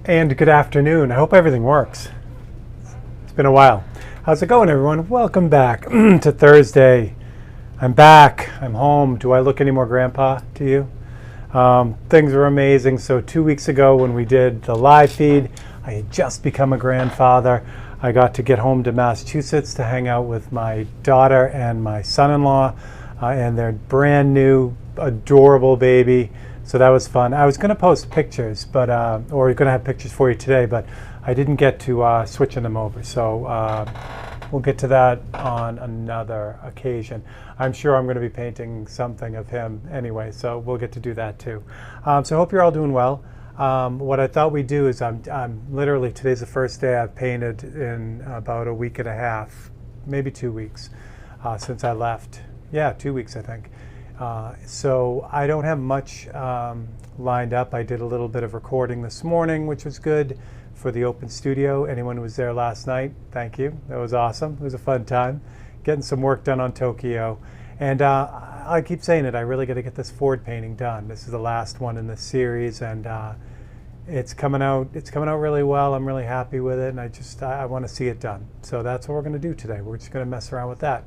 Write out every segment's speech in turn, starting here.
And good afternoon. I hope everything works. It's been a while. How's it going, everyone? Welcome back to Thursday. I'm back. I'm home. Do I look any more grandpa to you? Things are amazing. So 2 weeks ago when we did the live feed, I had just become a grandfather. I got to get home to Massachusetts to hang out with my daughter and my son-in-law and their brand new adorable baby. So that was fun. I was going to post pictures, but or going to have pictures for you today, but I didn't get to switching them over. So we'll get to that on another occasion. I'm sure I'm going to be painting something of him anyway, so we'll get to do that too. So I hope you're all doing well. What I thought we'd do is I'm literally, today's the first day I've painted in about a week and a half, maybe 2 weeks since I left. Yeah, 2 weeks I think. So I don't have much lined up. I did a little bit of recording this morning, which was good for the open studio. Anyone who was there last night, thank you. That was awesome. It was a fun time. Getting some work done on Tokyo. And I keep saying it, I really got to get this Ford painting done. This is the last one in this series, and it's coming out really well. I'm really happy with it, and I want to see it done. So that's what we're going to do today. We're just going to mess around with that.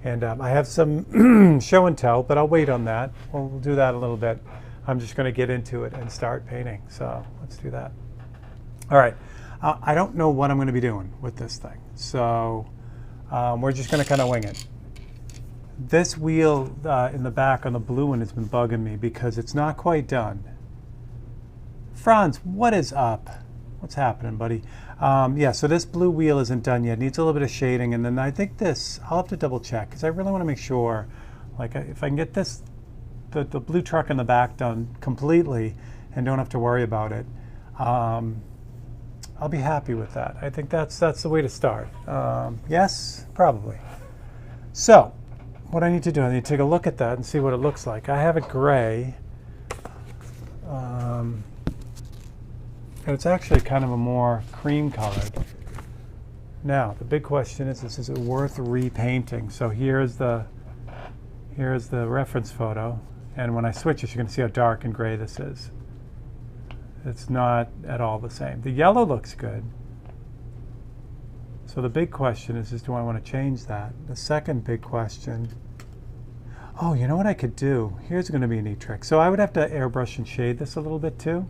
And I have some show and tell, but I'll wait on that. We'll do that a little bit. I'm just going to get into it and start painting. So let's do that. All right. I don't know what I'm going to be doing with this thing. So we're just going to kind of wing it. This wheel in the back on the blue one has been bugging me because it's not quite done. Franz, what is up? What's happening, buddy? Yeah, so this blue wheel isn't done yet. It needs a little bit of shading, and then I think this, I'll have to double check because I really want to make sure, like if I can get this, the blue truck in the back done completely and don't have to worry about it, I'll be happy with that. I think that's the way to start. Yes, probably. So what I need to do, I need to take a look at that and see what it looks like. I have it gray. And it's actually kind of a more cream colored. Now, the big question is it worth repainting? So here's the reference photo. And when I switch it, you're going to see how dark and gray this is. It's not at all the same. The yellow looks good. So the big question is do I want to change that? The second big question, oh, you know what I could do? Here's going to be a neat trick. So I would have to airbrush and shade this a little bit too.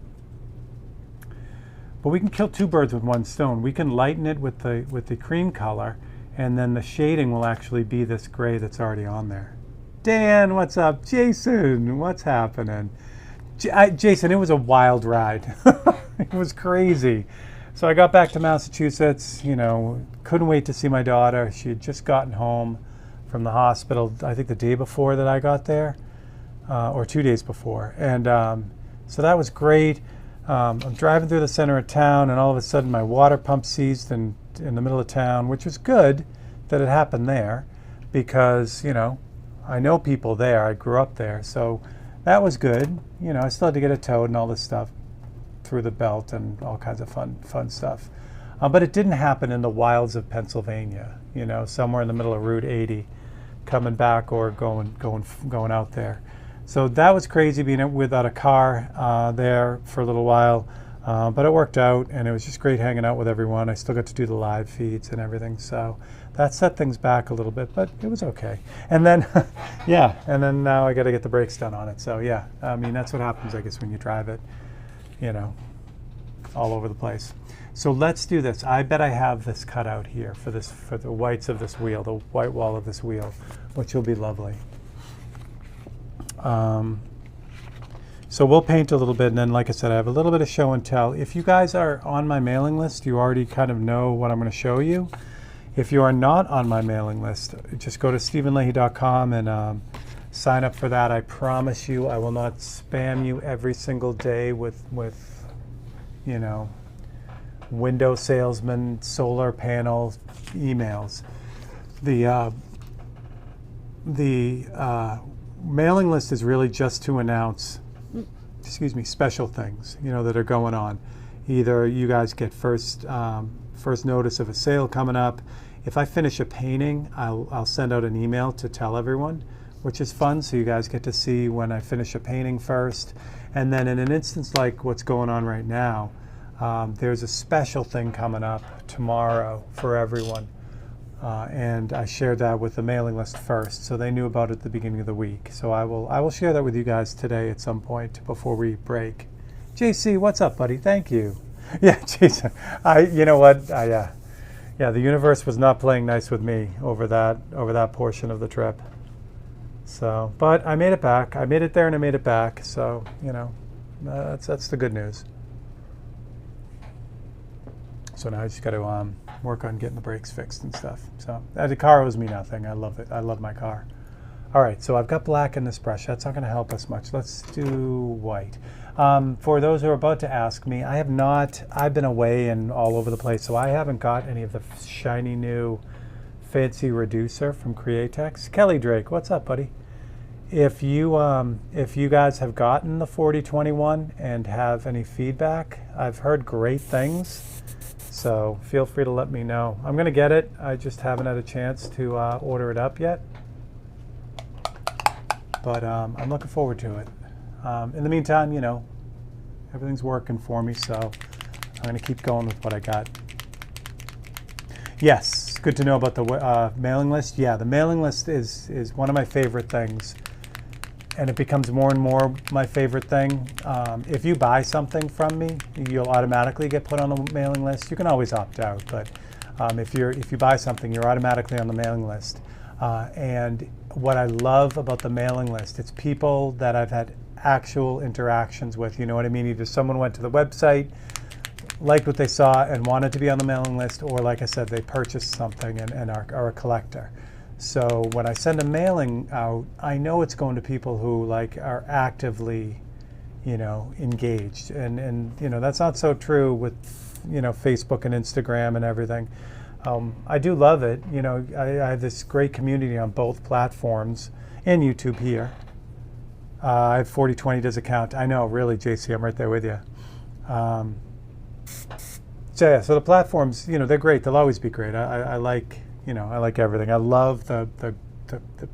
But we can kill two birds with one stone. We can lighten it with the cream color, and then the shading will actually be this gray that's already on there. Dan, what's up? Jason, what's happening? Jason, it was a wild ride. It was crazy. So I got back to Massachusetts, couldn't wait to see my daughter. She had just gotten home from the hospital, I think the day before that I got there, or 2 days before. And so that was great. I'm driving through the center of town, and all of a sudden my water pump seized in the middle of town, which was good that it happened there because, I know people there. I grew up there. So that was good. I still had to get it towed and all this stuff through the belt and all kinds of fun stuff. But it didn't happen in the wilds of Pennsylvania, somewhere in the middle of Route 80, coming back or going out there. So that was crazy being without a car there for a little while, but it worked out, and it was just great hanging out with everyone. I still got to do the live feeds and everything, so that set things back a little bit, but it was okay. And then, yeah, and then now I got to get the brakes done on it. So yeah, I mean, that's what happens, I guess, when you drive it, all over the place. So let's do this. I bet I have this cut out here for the whites of this wheel, the white wall of this wheel, which will be lovely. So we'll paint a little bit, and then, like I said, I have a little bit of show and tell. If you guys are on my mailing list, you already kind of know what I'm going to show you. If you are not on my mailing list, just go to stephenleahy.com and sign up for that. I promise you I will not spam you every single day with window salesman, solar panel emails. The mailing list is really just to announce, special things, that are going on. Either you guys get first notice of a sale coming up. If I finish a painting, I'll send out an email to tell everyone, which is fun. So you guys get to see when I finish a painting first. And then in an instance like what's going on right now, There's a special thing coming up tomorrow for everyone. And I shared that with the mailing list first, so they knew about it at the beginning of the week. So I will share that with you guys today at some point before we break. JC, what's up, buddy? Thank you. Yeah, Jason. You know what? Yeah, the universe was not playing nice with me over that portion of the trip. So, but I made it back. I made it there and I made it back. So, that's the good news. So now I just got to work on getting the brakes fixed and stuff. So the car owes me nothing. I love it. I love my car. All right, so I've got black in this brush. That's not going to help us much. Let's do white. For those who are about to ask me, I've been away and all over the place, so I haven't got any of the shiny new fancy reducer from Createx. Kelly Drake, what's up, buddy? If you guys have gotten the 4021 and have any feedback, I've heard great things. So feel free to let me know. I'm going to get it. I just haven't had a chance to order it up yet. But I'm looking forward to it. In the meantime, everything's working for me, so I'm going to keep going with what I got. Yes, good to know about the mailing list. Yeah, the mailing list is one of my favorite things. And it becomes more and more my favorite thing. If you buy something from me, you'll automatically get put on the mailing list. You can always opt out, but if you buy something, you're automatically on the mailing list. And what I love about the mailing list, it's people that I've had actual interactions with. You know what I mean? Either someone went to the website, liked what they saw, and wanted to be on the mailing list, or like I said, they purchased something and are a collector. So when I send a mailing out, I know it's going to people who are actively, engaged. And that's not so true with, Facebook and Instagram and everything. I do love it. I have this great community on both platforms and YouTube here. I have 4020 does account. I know, really, JC, I'm right there with you. So the platforms, they're great. They'll always be great. I like everything. I love the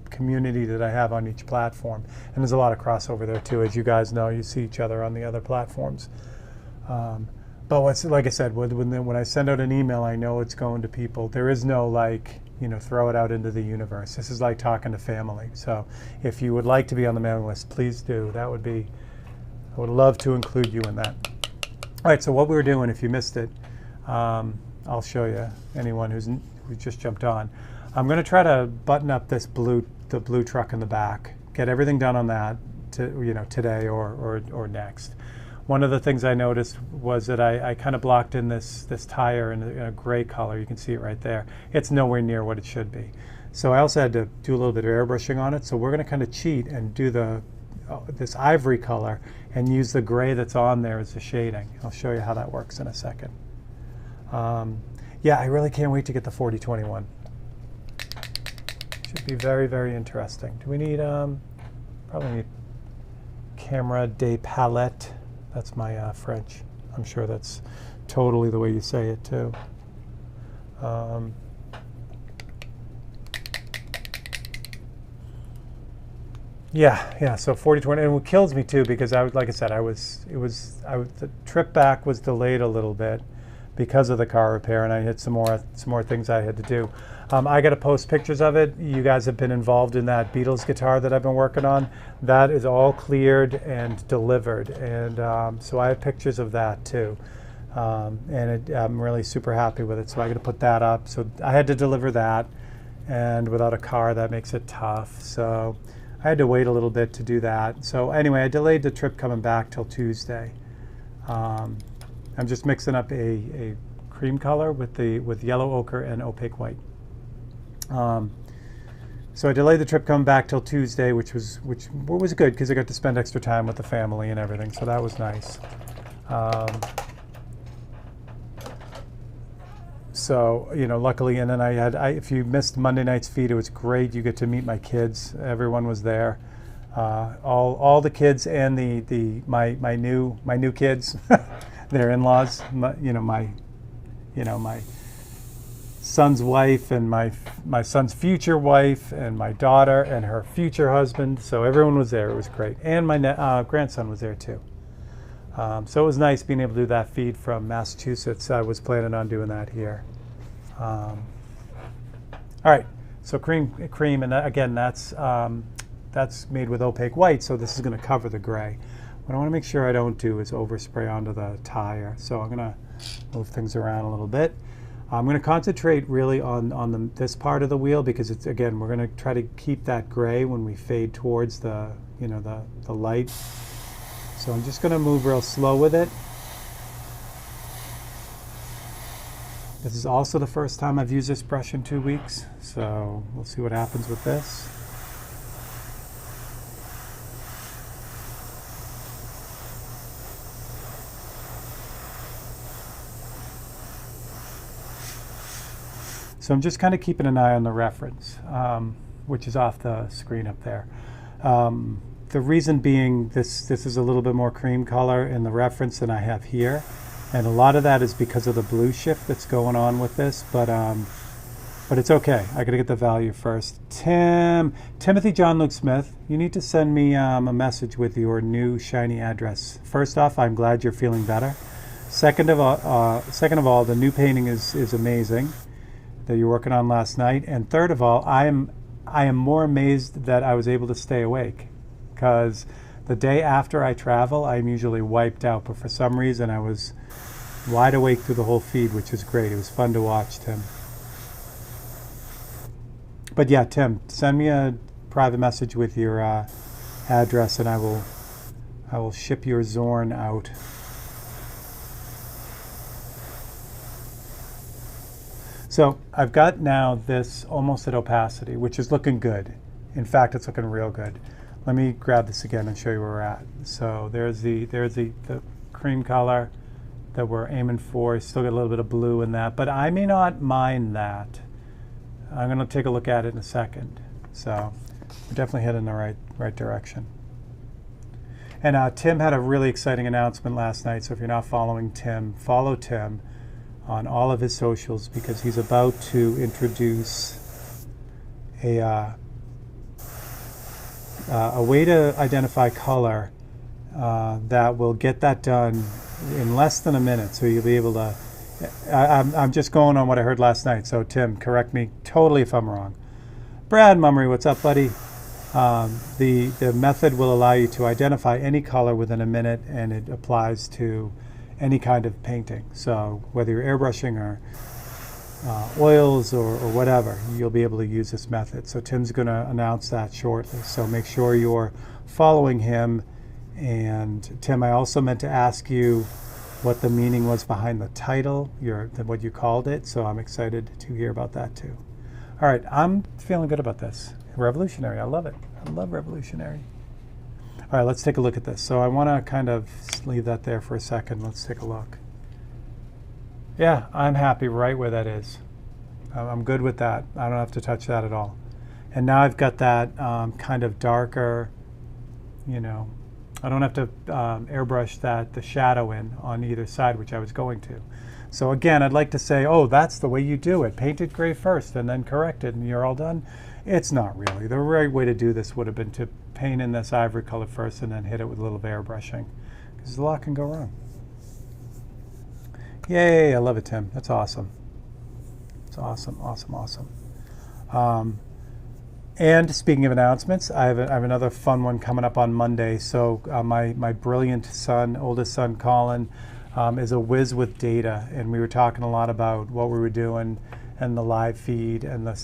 community that I have on each platform. And there's a lot of crossover there too. As you guys know, you see each other on the other platforms. But like I said, when I send out an email, I know it's going to people. There is no throw it out into the universe. This is like talking to family. So if you would like to be on the mailing list, please do. I would love to include you in that. All right, so what we were doing, if you missed it, I'll show you, anyone who just jumped on. I'm going to try to button up the blue truck in the back, get everything done on that today or next. One of the things I noticed was that I kind of blocked in this tire in a gray color. You can see it right there. It's nowhere near what it should be. So I also had to do a little bit of airbrushing on it. So we're going to kind of cheat and do this ivory color and use the gray that's on there as the shading. I'll show you how that works in a second. Yeah, I really can't wait to get the 4021. Should be very, very interesting. Do we need, probably need camera de palette. That's my French. I'm sure that's totally the way you say it too. Yeah. So 4020, and what kills me too, because like I said, the trip back was delayed a little bit because of the car repair, and I had some more things I had to do. I got to post pictures of it. You guys have been involved in that Beatles guitar that I've been working on. That is all cleared and delivered, and so I have pictures of that too. And I'm really super happy with it. So I got to put that up. So I had to deliver that, and without a car, that makes it tough. So I had to wait a little bit to do that. So anyway, I delayed the trip coming back till Tuesday. I'm just mixing up a cream color with yellow ochre and opaque white. So I delayed the trip coming back till Tuesday, which was good because I got to spend extra time with the family and everything. So that was nice. So luckily, and then if you missed Monday night's feed, it was great. You get to meet my kids. Everyone was there. All the kids and my new kids. Their in-laws, my son's wife and my son's future wife and my daughter and her future husband. So everyone was there. It was great, and my grandson was there too. So it was nice being able to do that feed from Massachusetts. I was planning on doing that here. All right, so cream, and again, that's made with opaque white, so this is going to cover the gray. What I want to make sure I don't do is overspray onto the tire. So I'm going to move things around a little bit. I'm going to concentrate really on this part of the wheel, because it's, again, we're going to try to keep that gray when we fade towards the light. So I'm just going to move real slow with it. This is also the first time I've used this brush in 2 weeks, so we'll see what happens with this. So I'm just kind of keeping an eye on the reference, which is off the screen up there. The reason being, this is a little bit more cream color in the reference than I have here. And a lot of that is because of the blue shift that's going on with this, but it's okay. I gotta get the value first. Timothy John Luke Smith, you need to send me a message with your new shiny address. First off, I'm glad you're feeling better. Second of all, the new painting is amazing that you're working on last night. And third of all, I am more amazed that I was able to stay awake, because the day after I travel, I'm usually wiped out, but for some reason I was wide awake through the whole feed, which was great. It was fun to watch, Tim. But yeah, Tim, send me a private message with your address, and I will ship your Zorn out. So I've got now this almost at opacity, which is looking good. In fact, it's looking real good. Let me grab this again and show you where we're at. So there's the cream color that we're aiming for. Still got a little bit of blue in that, but I may not mind that. I'm going to take a look at it in a second. So we're definitely heading in the right direction. And Tim had a really exciting announcement last night. So if you're not following Tim, follow Tim on all of his socials, because he's about to introduce a way to identify color that will get that done in less than a minute. So you'll be able to, I'm just going on what I heard last night. So Tim, correct me totally if I'm wrong. Brad Mummery, what's up, buddy? The method will allow you to identify any color within a minute, and it applies to any kind of painting. So whether you're airbrushing or oils or whatever, you'll be able to use this method. So Tim's going to announce that shortly. So make sure you're following him. And Tim, I also meant to ask you what the meaning was behind the title, what you called it. So I'm excited to hear about that too. All right, I'm feeling good about this. Revolutionary, I love it. I love revolutionary. All right, let's take a look at this. So I want to kind of leave that there for a second. Let's take a look. Yeah, I'm happy right where that is. I'm good with that. I don't have to touch that at all. And now I've got that kind of darker, I don't have to airbrush the shadow in on either side, which I was going to. So again, I'd like to say, oh, that's the way you do it. Paint it gray first and then correct it and you're all done. It's not really. The right way to do this would have been to paint in this ivory color first and then hit it with a little airbrushing, because a lot can go wrong. Yay, I love it, Tim. That's awesome. It's awesome, awesome, awesome. And speaking of announcements, I have another fun one coming up on Monday. So my brilliant son, oldest son, Colin, is a whiz with data, and we were talking a lot about what we were doing and the live feed and the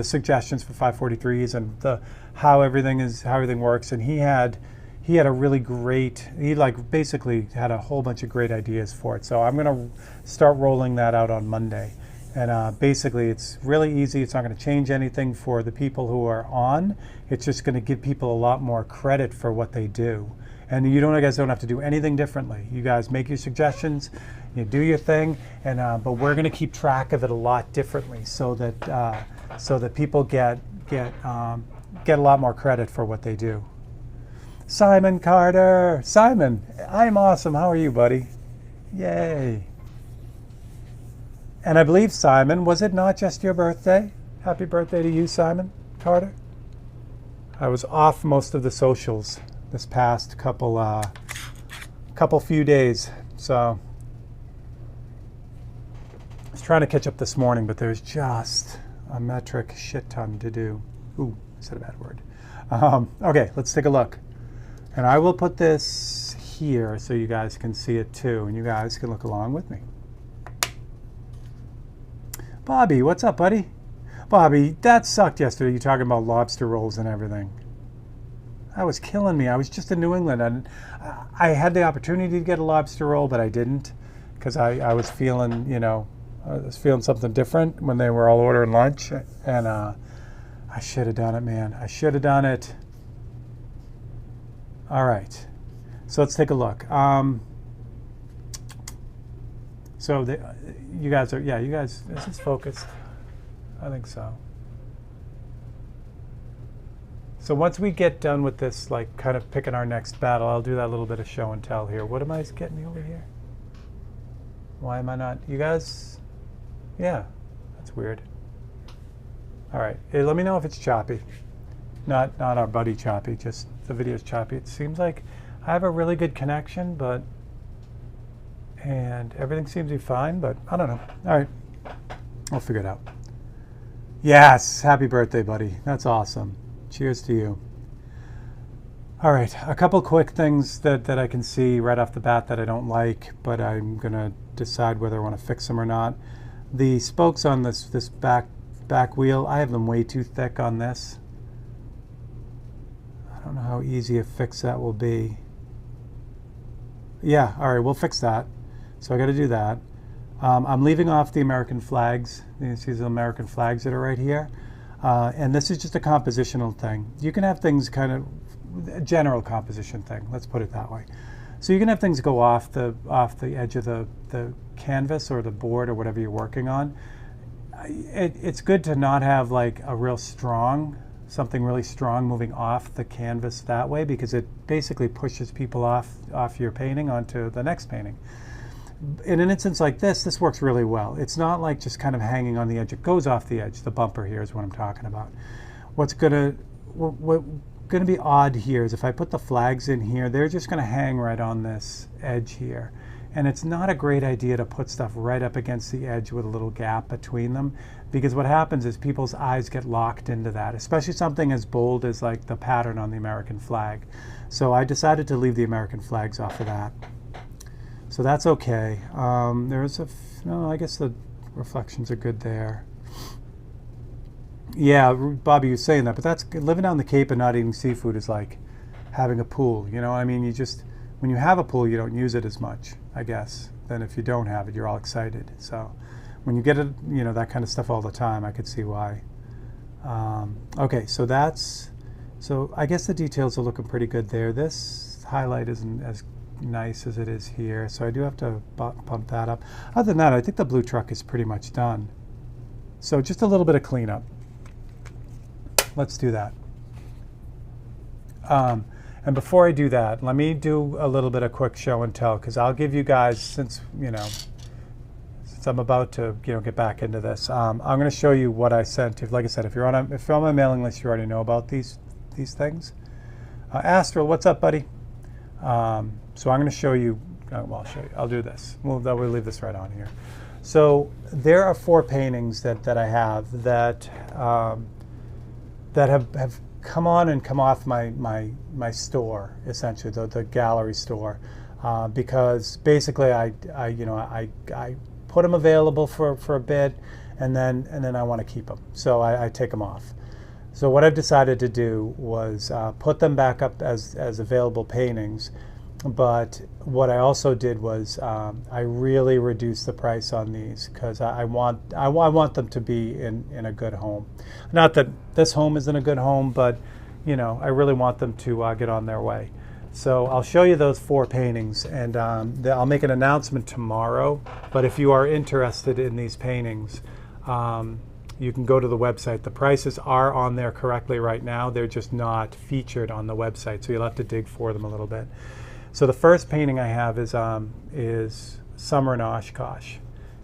suggestions for 543s and how everything works. And he had a really great, basically had a whole bunch of great ideas for it. So I'm going to start rolling that out on Monday. And basically it's really easy. It's not going to change anything for the people who are on. It's just going to give people a lot more credit for what they do. And you guys don't have to do anything differently. You guys make your suggestions, you do your thing, and but we're going to keep track of it a lot differently, so that people get a lot more credit for what they do. Simon Carter, Simon, I'm awesome. How are you, buddy? Yay! And I believe, Simon, was it not just your birthday? Happy birthday to you, Simon Carter. I was off most of the socials this past couple few days, so I was trying to catch up this morning, but there's just a metric shit ton to do. Ooh, I said a bad word. Okay, let's take a look. And I will put this here so you guys can see it too, and you guys can look along with me. Bobby, what's up, buddy? Bobby, that sucked yesterday, you talking about lobster rolls and everything. That was killing me. I was just in New England, and I had the opportunity to get a lobster roll, but I didn't, because I was feeling, you know, I was feeling something different when they were all ordering lunch, and I should have done it, man. I should have done it. All right, so let's take a look. So you guys are, yeah, you guys, is this focused? I think so. So once we get done with this, like kind of picking our next battle, I'll do that little bit of show and tell here. What am I getting me over here? Why am I not, you guys? Yeah, that's weird. All right, hey, let me know if it's choppy. Not our buddy choppy, just the video's choppy. It seems like I have a really good connection, and everything seems to be fine, but I don't know. All right, I'll figure it out. Yes, happy birthday, buddy. That's awesome. Cheers to you. All right, a couple quick things that I can see right off the bat that I don't like, but I'm gonna decide whether I want to fix them or not. The spokes on this back wheel, I have them way too thick on this. I don't know how easy a fix that will be. Yeah, all right, we'll fix that. So I got to do that. I'm leaving off the American flags. You can see the American flags that are right here. And this is just a compositional thing. You can have things kind of a general composition thing. Let's put it that way. So you can have things go off the edge of the canvas or the board or whatever you're working on. It's good to not have like a real strong, something really strong moving off the canvas that way, because it basically pushes people off your painting onto the next painting. In an instance like this works really well. It's not like just kind of hanging on the edge. It goes off the edge. The bumper here is what I'm talking about. What's gonna be odd here is if I put the flags in here, they're just gonna hang right on this edge here. And it's not a great idea to put stuff right up against the edge with a little gap between them, because what happens is people's eyes get locked into that, especially something as bold as like the pattern on the American flag. So I decided to leave the American flags off of that. So that's okay. No, I guess the reflections are good there. Yeah, Bobby, you're saying that, but that's living down the Cape and not eating seafood is like having a pool. You know, I mean, when you have a pool, you don't use it as much, I guess, than if you don't have it. You're all excited. So when you get it, you know, that kind of stuff all the time, I could see why. Okay, so I guess the details are looking pretty good there. This highlight isn't as nice as it is here, so I do have to pump that up. Other than that, I think the blue truck is pretty much done. So just a little bit of cleanup. Let's do that. And before I do that, let me do a little bit of quick show and tell, because I'll give you guys, since I'm about to get back into this, I'm going to show you what I sent. Like I said, if you're on my mailing list, you already know about these things. Astral, what's up, buddy? So I'm going to show you. Well, I'll show you. I'll do this. We'll leave this right on here. So there are 4 paintings that I have that have come on and come off my store, essentially the gallery store, because basically I put them available for a bit, and then I want to keep them, so I take them off. So what I've decided to do was put them back up as available paintings, but what I also did was I really reduced the price on these, because I want them to be in a good home. Not that this home isn't a good home, but I really want them to get on their way. So I'll show you those 4 paintings, and I'll make an announcement tomorrow. But if you are interested in these paintings, you can go to the website. The prices are on there correctly right now. They're just not featured on the website, so you'll have to dig for them a little bit. So the first painting I have is Summer in Oshkosh,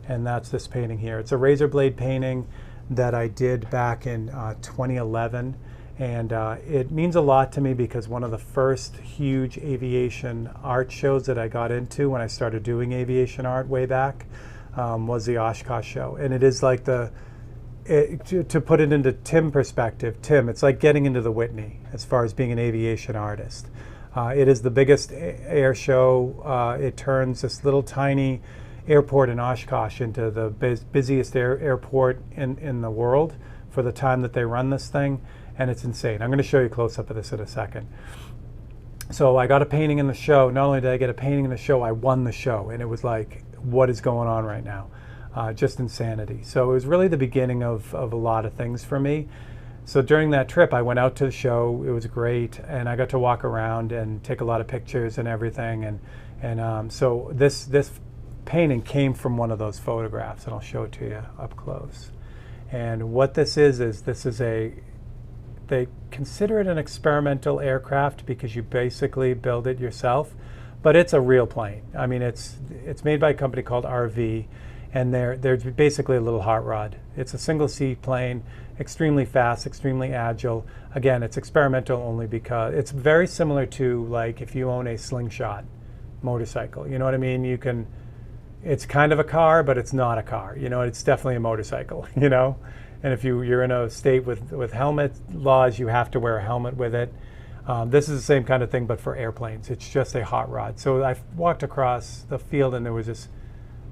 and that's this painting here. It's a razor blade painting that I did back in 2011, And it means a lot to me because one of the first huge aviation art shows that I got into when I started doing aviation art way back was the Oshkosh show. And it is like to put it into Tim perspective, Tim, it's like getting into the Whitney as far as being an aviation artist. It is the biggest air show. It turns this little tiny airport in Oshkosh into the busiest airport in the world for the time that they run this thing. And it's insane. I'm going to show you a close-up of this in a second. So I got a painting in the show. Not only did I get a painting in the show, I won the show. And it was like, what is going on right now? Just insanity. So it was really the beginning of a lot of things for me. So during that trip, I went out to the show. It was great. And I got to walk around and take a lot of pictures and everything. And so this painting came from one of those photographs. And I'll show it to you up close. And what this is they consider it an experimental aircraft because you basically build it yourself, but it's a real plane. I mean, it's made by a company called RV, and they're basically a little hot rod. It's a single seat plane, extremely fast, extremely agile. Again, it's experimental only because it's very similar to like if you own a slingshot motorcycle. You know what I mean? It's kind of a car, but it's not a car. You know, it's definitely a motorcycle, you know? And if you're in a state with helmet laws, you have to wear a helmet with it. This is the same kind of thing, but for airplanes. It's just a hot rod. So I walked across the field and there was this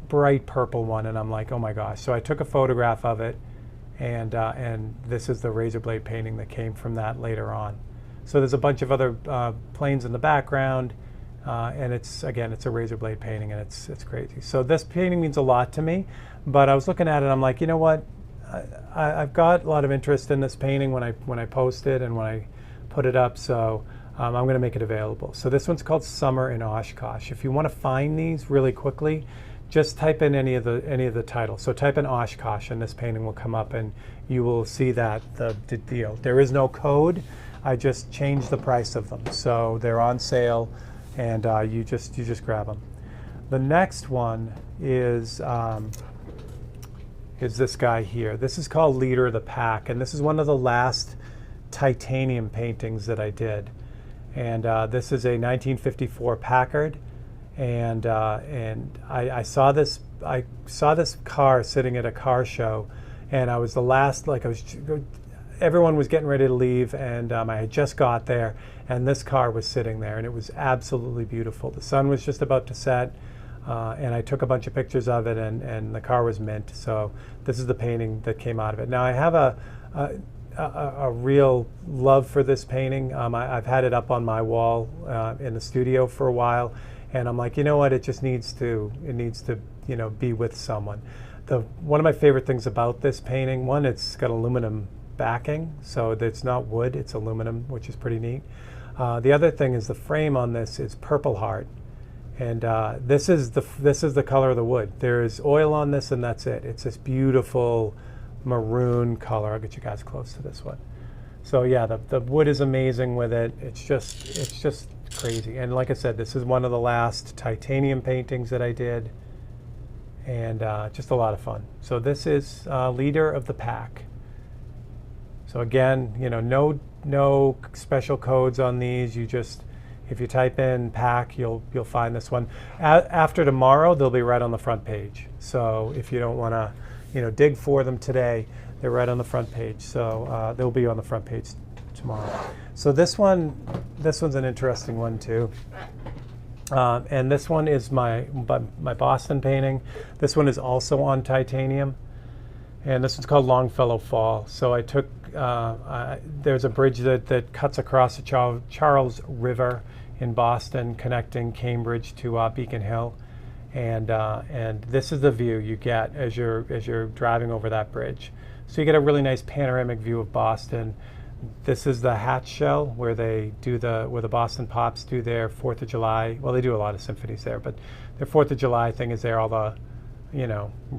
bright purple one, and I'm like, oh my gosh. So I took a photograph of it, and this is the razor blade painting that came from that later on. So there's a bunch of other planes in the background, and it's a razor blade painting, and it's crazy. So this painting means a lot to me, but I was looking at it, I'm like, you know what? I've got a lot of interest in this painting when I post it and when I put it up, so I'm going to make it available. So this one's called Summer in Oshkosh. If you want to find these really quickly, just type in any of the titles. So type in Oshkosh and this painting will come up, and you will see that the deal. There is no code. I just changed the price of them, so they're on sale, and you just grab them. The next one is this guy here. This is called Leader of the Pack, and this is one of the last titanium paintings that I did. And this is a 1954 Packard, and I saw this car sitting at a car show, and I was the last. Everyone was getting ready to leave, and I had just got there, and this car was sitting there, and it was absolutely beautiful. The sun was just about to set. And I took a bunch of pictures of it, and the car was mint. So this is the painting that came out of it. Now I have a real love for this painting. I've had it up on my wall in the studio for a while, and I'm like, you know what? It needs to be with someone. One of my favorite things about this painting, one, it's got aluminum backing, so it's not wood, it's aluminum, which is pretty neat. The other thing is the frame on this is Purple Heart. And this is the color of the wood. There's oil on this, and that's it. It's this beautiful maroon color. I'll get you guys close to this one. So yeah, the wood is amazing with it. It's just crazy. And like I said, this is one of the last titanium paintings that I did, and just a lot of fun. So this is Leader of the Pack. So again, no special codes on these. If you type in pack, you'll find this one. After tomorrow, they'll be right on the front page. So if you don't want to, dig for them today, they're right on the front page. So they'll be on the front page tomorrow. So this one's an interesting one too. And this one is my Boston painting. This one is also on titanium, and this one's called Longfellow Fall. So I took there's a bridge that cuts across the Charles River in Boston, connecting Cambridge to Beacon Hill, and this is the view you get as you're driving over that bridge. So you get a really nice panoramic view of Boston. This is the Hatch Shell where the Boston Pops do their 4th of July. Well, they do a lot of symphonies there, but their 4th of July thing is there. All the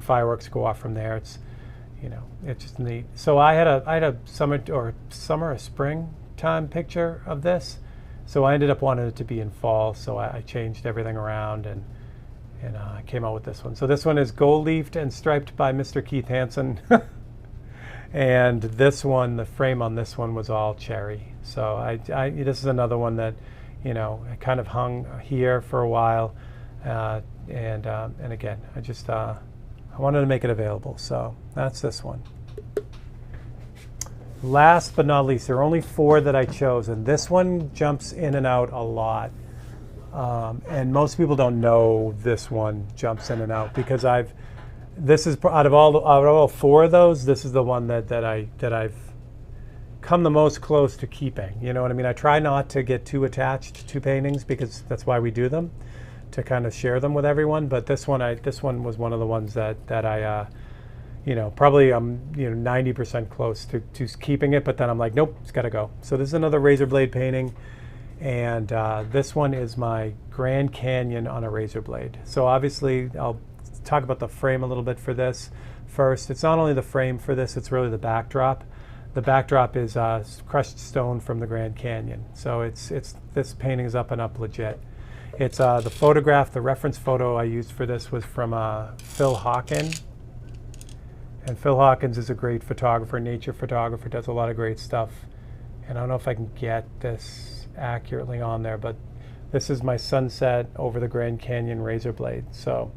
fireworks go off from there. It's just neat. So I had a springtime picture of this. So I ended up wanting it to be in fall. So I changed everything around and I came out with this one. So this one is gold leafed and striped by Mr. Keith Hansen. And this one, the frame on this one was all cherry. So this is another one that, I kind of hung here for a while. And again, I wanted to make it available. So that's this one. Last but not least, there are only 4 that I chose, and this one jumps in and out a lot. And most people don't know this one jumps in and out because this is out of all 4 of those, this is the one that I've come the most close to keeping. You know what I mean? I try not to get too attached to paintings because that's why we do them, to kind of share them with everyone. But this one was one of the ones that I probably I'm 90% close to keeping it, but then I'm like, nope, it's got to go. So this is another razor blade painting, and this one is my Grand Canyon on a razor blade. So obviously I'll talk about the frame a little bit for this first. It's not only the frame for this, it's really the backdrop. The backdrop is crushed stone from the Grand Canyon. So it's this painting is up and up legit. It's the photograph, the reference photo I used for this was from Phil Hawkins. And Phil Hawkins is a great photographer, nature photographer, does a lot of great stuff. And I don't know if I can get this accurately on there, but this is my sunset over the Grand Canyon razor blade. So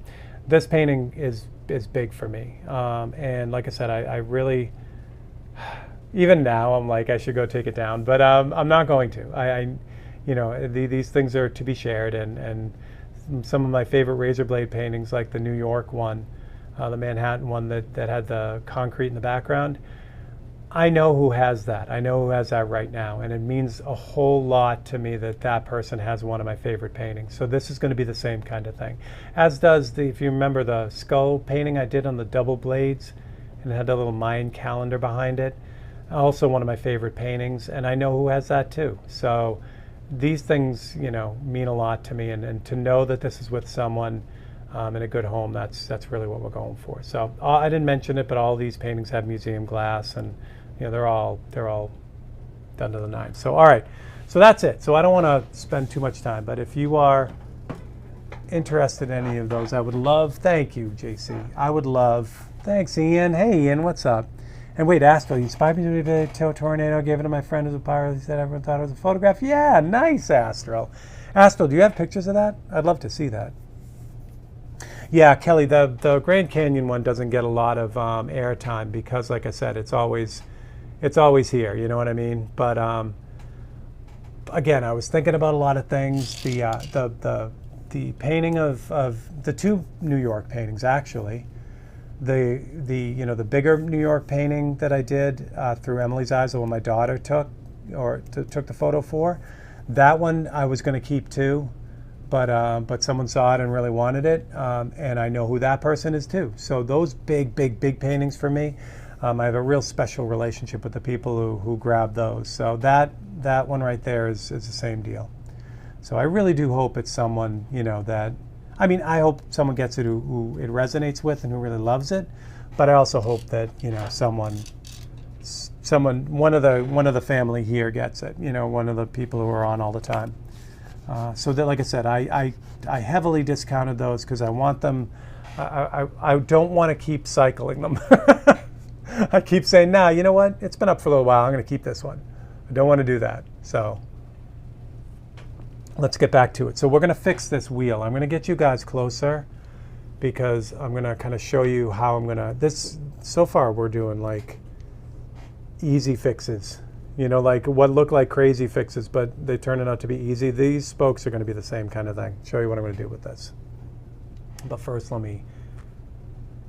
this painting is big for me. And like I said, I really, even now I'm like, I should go take it down, but I'm not going to. These things are to be shared, and some of my favorite razor blade paintings, like the New York one, the Manhattan one that had the concrete in the background, I know who has that. I know who has that right now, and it means a whole lot to me that person has one of my favorite paintings. So this is going to be the same kind of thing, as does if you remember the skull painting I did on the double blades, and it had a little Mayan calendar behind it. Also one of my favorite paintings, and I know who has that too. So these things, mean a lot to me, and to know that this is with someone in a good home, that's really what we're going for. So I didn't mention it, but all these paintings have museum glass, and they're all done to the nines. So all right, so that's it. So I don't want to spend too much time, but if you are interested in any of those, I would love. Thank you, JC. I would love. Thanks, Ian. Hey, Ian, what's up? And wait, Astral, you inspired me to do a video tornado. Gave it to my friend who's a pirate. He said everyone thought it was a photograph. Yeah, nice, Astral. Astral, do you have pictures of that? I'd love to see that. Yeah, Kelly, the Grand Canyon one doesn't get a lot of airtime because, like I said, it's always here. You know what I mean? But again, I was thinking about a lot of things. The painting of the 2 New York paintings, actually. The bigger New York painting that I did through Emily's Eyes, the one my daughter took the photo for, that one I was going to keep too. But someone saw it and really wanted it, and I know who that person is too. So those big paintings for me, I have a real special relationship with the people who grab those. So that one right there is the same deal. So I really do hope it's someone that, I hope someone gets it who it resonates with and who really loves it. But I also hope that someone one of the family here gets it. One of the people who are on all the time. So that, like I said, I heavily discounted those because I want them. I don't want to keep cycling them. I keep saying, nah, you know what? It's been up for a little while. I'm going to keep this one. I don't want to do that. So let's get back to it. So we're going to fix this wheel. I'm going to get you guys closer because I'm going to kind of show you how I'm going to. So far we're doing like easy fixes. Like what look like crazy fixes, but they turn out to be easy. These spokes are going to be the same kind of thing. Show you what I'm going to do with this. But first, let me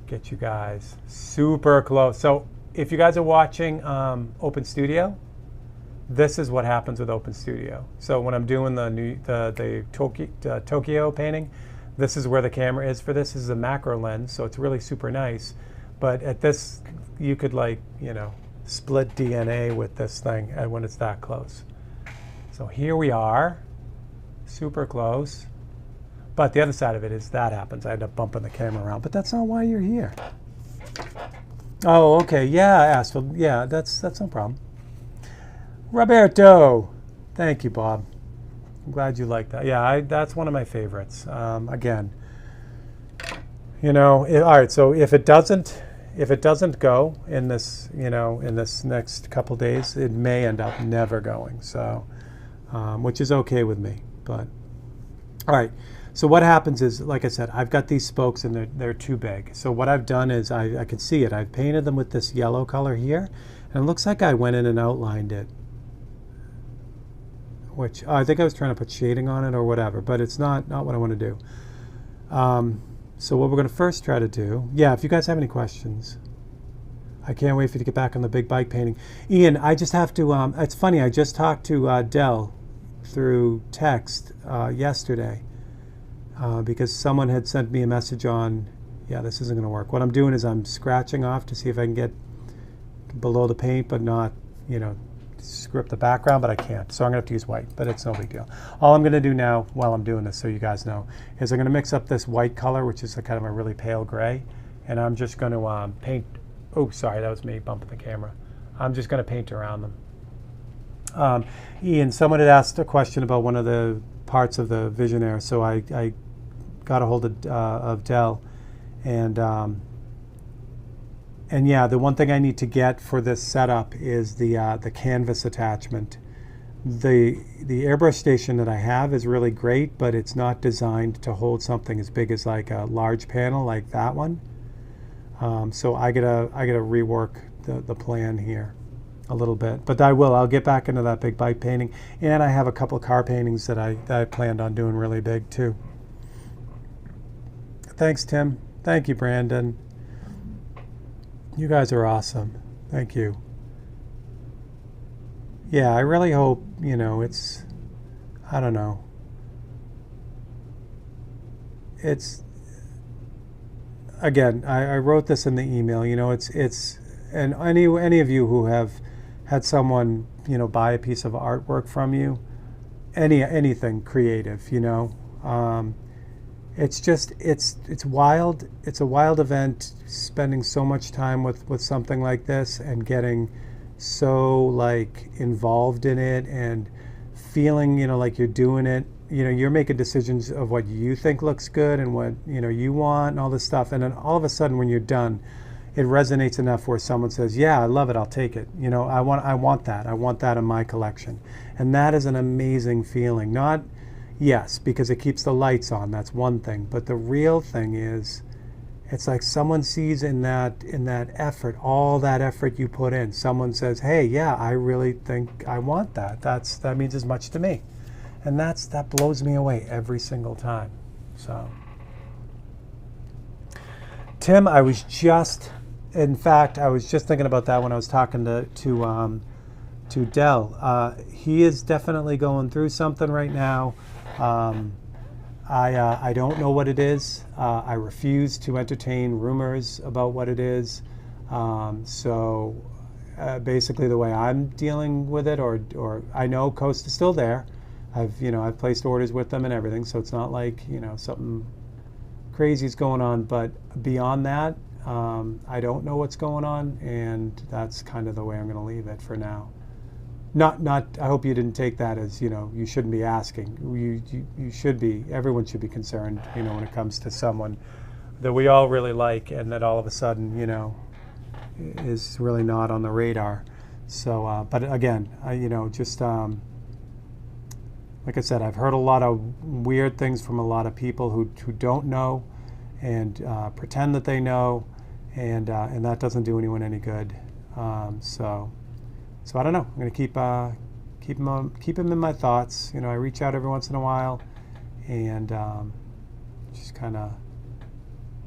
get you guys super close. So if you guys are watching Open Studio, this is what happens with Open Studio. So when I'm doing the Tokyo painting, this is where the camera is for this. This is a macro lens, so it's really super nice. But at this, you could split DNA with this thing when it's that close. So here we are, super close. But the other side of it is that happens. I end up bumping the camera around, but that's not why you're here. Oh, okay, yeah, Astral, yeah, that's no problem. Roberto, thank you, Bob. I'm glad you like that. Yeah, that's one of my favorites. Again, all right, so if it doesn't if it doesn't go in this, in this next couple days, it may end up never going. So, which is okay with me. But all right. So what happens is, like I said, I've got these spokes and they're too big. So what I've done is I can see it. I've painted them with this yellow color here, and it looks like I went in and outlined it. Which I think I was trying to put shading on it or whatever, but it's not what I want to do. So what we're going to first try to do, if you guys have any questions, I can't wait for you to get back on the big bike painting. Ian, I just have to, it's funny, I just talked to Dell through text yesterday because someone had sent me a message on, this isn't going to work. What I'm doing is I'm scratching off to see if I can get below the paint, but not, screw up the background, but I can't. So I'm going to have to use white, but it's no big deal. All I'm going to do now while I'm doing this, so you guys know, is I'm going to mix up this white color, which is a kind of a really pale gray, and I'm just going to paint. Oh, sorry, that was me bumping the camera. I'm just going to paint around them. Ian, someone had asked a question about one of the parts of the Visionaire, so I got a hold of Dell, and yeah, the one thing I need to get for this setup is the canvas attachment. The airbrush station that I have is really great, but it's not designed to hold something as big as like a large panel like that one. So I gotta rework the plan here a little bit, but I'll get back into that big bike painting, and I have a couple of car paintings that I planned on doing really big too. Thanks, Tim. Thank you, Brandon. You guys are awesome. Thank you. Yeah, I really hope, it's, I don't know. It's, again, I wrote this in the email, it's, and any of you who have had someone, buy a piece of artwork from you, anything creative, it's just, it's wild. It's a wild event, spending so much time with something like this and getting so like involved in it and feeling, like you're doing it. You're making decisions of what you think looks good and what, you want and all this stuff. And then all of a sudden when you're done, it resonates enough where someone says, yeah, I love it, I'll take it. I want that. I want that in my collection. And that is an amazing feeling. Yes, because it keeps the lights on, that's one thing. But the real thing is, it's like someone sees in that effort, all that effort you put in. Someone says, hey, yeah, I really think I want that. That means as much to me. And that blows me away every single time. So, Tim, in fact, I was just thinking about that when I was talking to Dell. He is definitely going through something right now. I don't know what it is. I refuse to entertain rumors about what it is. So basically the way I'm dealing with it, or I know Coast is still there. I've placed orders with them and everything, so it's not like, something crazy is going on. But beyond that, I don't know what's going on, and that's kind of the way I'm going to leave it for now. I hope you didn't take that as, you shouldn't be asking. You should be, everyone should be concerned, when it comes to someone that we all really like and that all of a sudden, is really not on the radar. So, but again, like I said, I've heard a lot of weird things from a lot of people who don't know and pretend that they know, and that doesn't do anyone any good. So I don't know. I'm going to keep him in my thoughts. I reach out every once in a while, and just kind of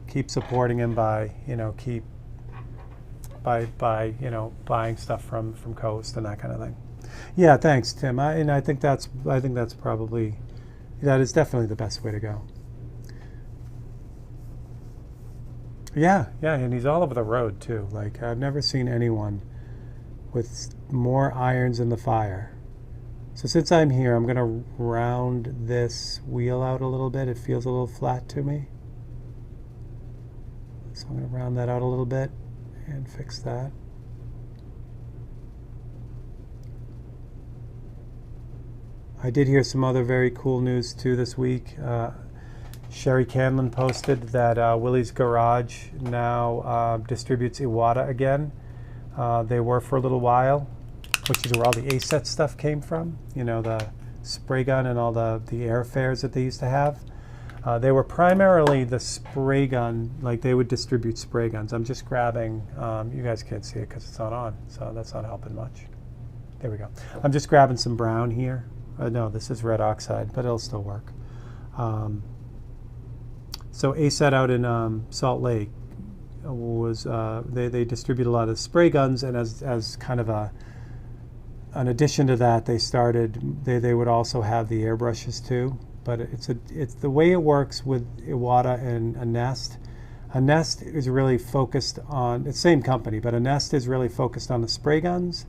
keep supporting him by buying stuff from Coast and that kind of thing. Yeah, thanks, Tim. I think that's probably, that is definitely the best way to go. Yeah, and he's all over the road too. Like, I've never seen anyone with more irons in the fire. So since I'm here, I'm going to round this wheel out a little bit. It feels a little flat to me. So I'm going to round that out a little bit and fix that. I did hear some other very cool news too this week. Sherry Canlin posted that Willie's Garage now distributes Iwata again. They were for a little while, which is where all the ASET stuff came from. You know, the spray gun and all the airfares that they used to have. They were primarily the spray gun, like they would distribute spray guns. I'm just grabbing, you guys can't see it because it's not on, so that's not helping much. There we go. I'm just grabbing some brown here. No, this is red oxide, but it'll still work. So ASET out in Salt Lake was, they distribute a lot of spray guns, and as kind of an addition to that, they would also have the airbrushes too. But it's the way it works with Iwata and a Nest. A Nest is really focused on, it's the same company, but a Nest is really focused on the spray guns,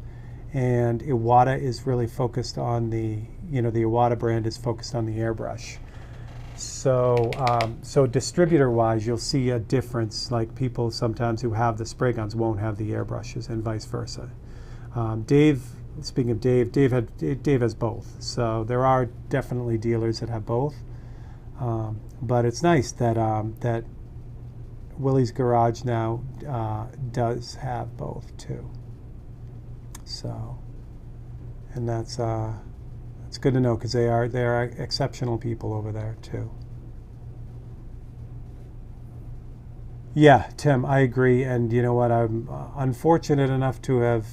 and Iwata is really focused on the Iwata brand is focused on the airbrush. So, so distributor-wise, you'll see a difference. Like people sometimes who have the spray guns won't have the airbrushes, and vice versa. Dave. Speaking of Dave, Dave has both. So there are definitely dealers that have both. But it's nice that that Willie's Garage now does have both too. So, and that's good to know, because they are exceptional people over there too. Yeah, Tim, I agree. And you know what? I'm unfortunate enough to have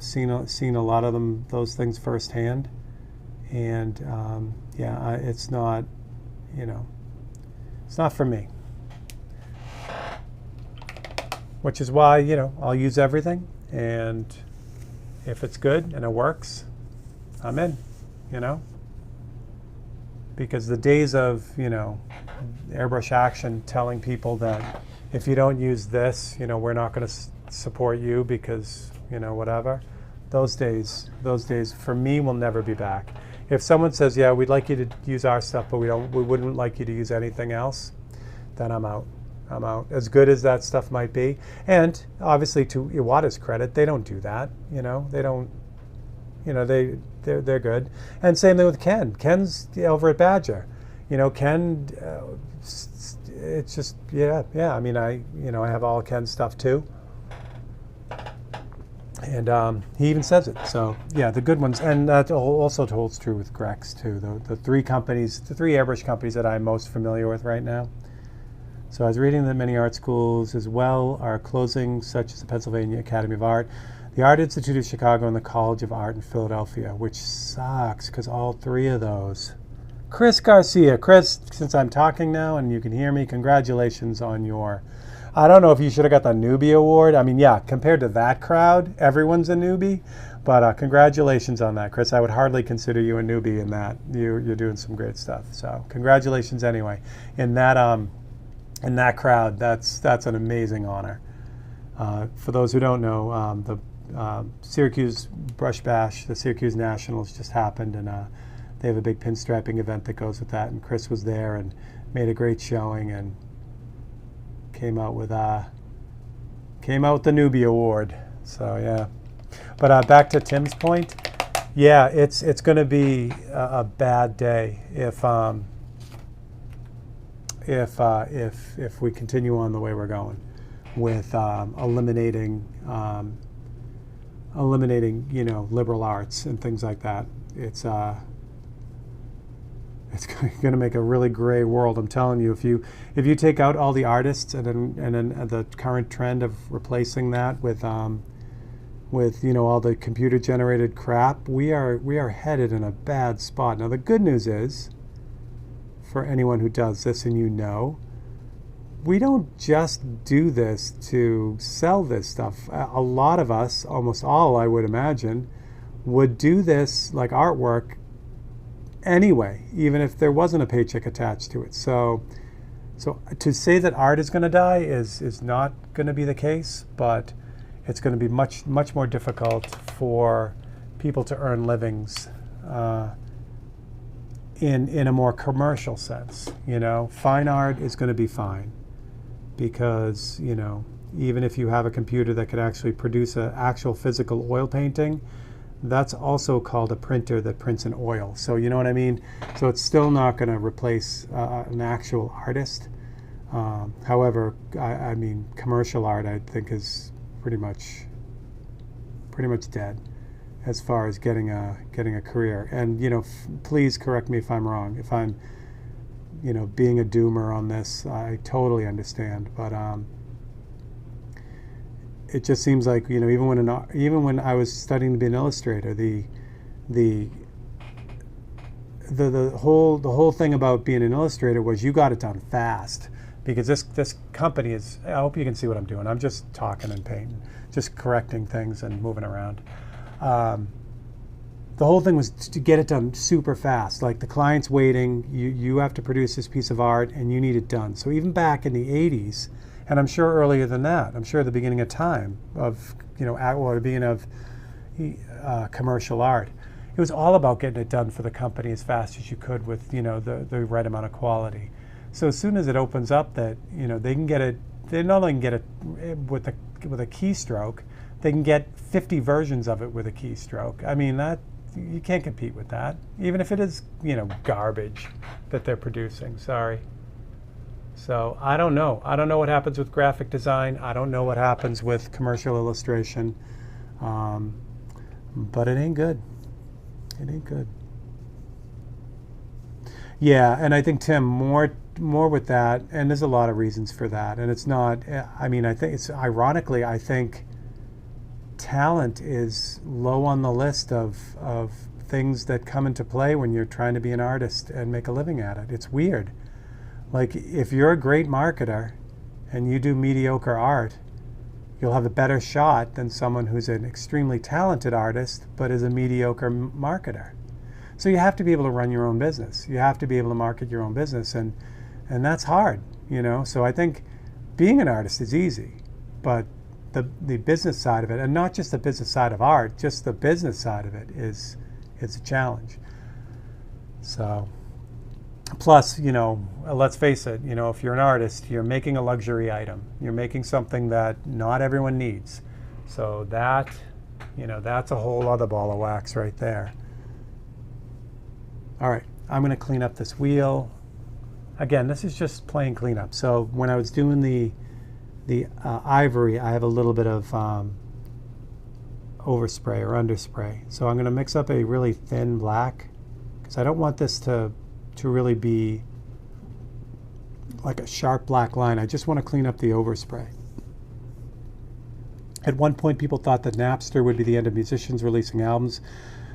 seen a lot of those things firsthand, and yeah, it's not, it's not for me. Which is why I'll use everything, and if it's good and it works, I'm in. Because the days of Airbrush Action telling people that if you don't use this, we're not going to support you because whatever, those days for me will never be back. If someone says, yeah, we'd like you to use our stuff, but we wouldn't like you to use anything else, then I'm out. As good as that stuff might be. And obviously, to Iwata's credit, they don't do that. They don't, they're good. And same thing with Ken. Ken's over at Badger. Ken, it's just, yeah. I mean, I have all Ken's stuff too. And he even says it. So yeah, the good ones, and that also holds true with Grex too. The three airbrush companies that I'm most familiar with right now. So I was reading that many art schools as well are closing, such as the Pennsylvania Academy of Art, the Art Institute of Chicago, and the College of Art in Philadelphia, which sucks because all three of those. Chris Garcia, Chris, since I'm talking now and you can hear me, congratulations on your, I don't know if you should have got the newbie award. I mean, yeah, compared to that crowd, everyone's a newbie. But congratulations on that, Chris. I would hardly consider you a newbie in that. You're doing some great stuff. So congratulations anyway. In that crowd, that's an amazing honor. For those who don't know, the Syracuse Brush Bash, the Syracuse Nationals just happened, and they have a big pinstriping event that goes with that. And Chris was there and made a great showing and came out with the newbie award. So yeah, but back to Tim's point, yeah, it's going to be a bad day if we continue on the way we're going with eliminating liberal arts and things like that. It's going to make a really gray world. I'm telling you, if you take out all the artists and then the current trend of replacing that with all the computer generated crap, we are headed in a bad spot. Now the good news is, for anyone who does this, and we don't just do this to sell this stuff. A lot of us, almost all I would imagine, would do this like artwork anyway, even if there wasn't a paycheck attached to it. So to say that art is going to die is not going to be the case, but it's going to be much more difficult for people to earn livings in a more commercial sense. Fine art is going to be fine because even if you have a computer that could actually produce an actual physical oil painting, that's also called a printer that prints in oil. So you know what I mean? So it's still not going to replace an actual artist. However, I mean, commercial art, I think, is pretty much dead as far as getting a career. And please correct me if I'm wrong. If I'm being a doomer on this, I totally understand. But it just seems like even when I was studying to be an illustrator, the whole thing about being an illustrator was you got it done fast, because this company is, I hope you can see what I'm doing. I'm just talking and painting, just correcting things and moving around. The whole thing was to get it done super fast. Like, the client's waiting, you have to produce this piece of art and you need it done. So even back in the 80s, and I'm sure earlier than that, I'm sure the beginning of time of, or the beginning of commercial art, it was all about getting it done for the company as fast as you could with, the right amount of quality. So as soon as it opens up that, they can get it, they not only can get it with a keystroke, they can get 50 versions of it with a keystroke. I mean, that, you can't compete with that, even if it is, garbage that they're producing. Sorry. So I don't know. I don't know what happens with graphic design. I don't know what happens with commercial illustration. But it ain't good. It ain't good. Yeah, and I think, Tim, more with that, and there's a lot of reasons for that. And it's not, I mean, I think it's, ironically, I think talent is low on the list of things that come into play when you're trying to be an artist and make a living at it. It's weird. Like, if you're a great marketer and you do mediocre art, you'll have a better shot than someone who's an extremely talented artist but is a mediocre marketer. So you have to be able to run your own business. You have to be able to market your own business, and that's hard, So I think being an artist is easy, but the business side of it, and not just the business side of art, just the business side of it is a challenge. So, plus, let's face it, if you're an artist, you're making a luxury item. You're making something that not everyone needs. So that, that's a whole other ball of wax right there. All right, I'm going to clean up this wheel. Again, this is just plain cleanup. So when I was doing the ivory, I have a little bit of overspray or underspray. So I'm going to mix up a really thin black, because I don't want this to really be like a sharp black line. I just want to clean up the overspray. At one point, people thought that Napster would be the end of musicians releasing albums.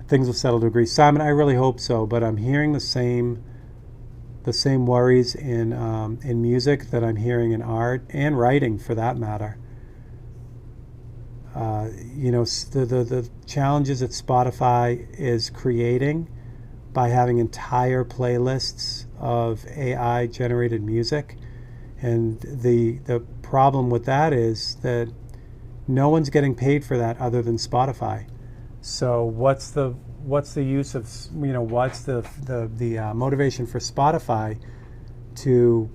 Things will settle to agree. Simon, I really hope so, but I'm hearing the same worries in music that I'm hearing in art and writing, for that matter. The challenges that Spotify is creating by having entire playlists of AI generated music, and the problem with that is that no one's getting paid for that other than Spotify. So what's the use of, what's the motivation for Spotify to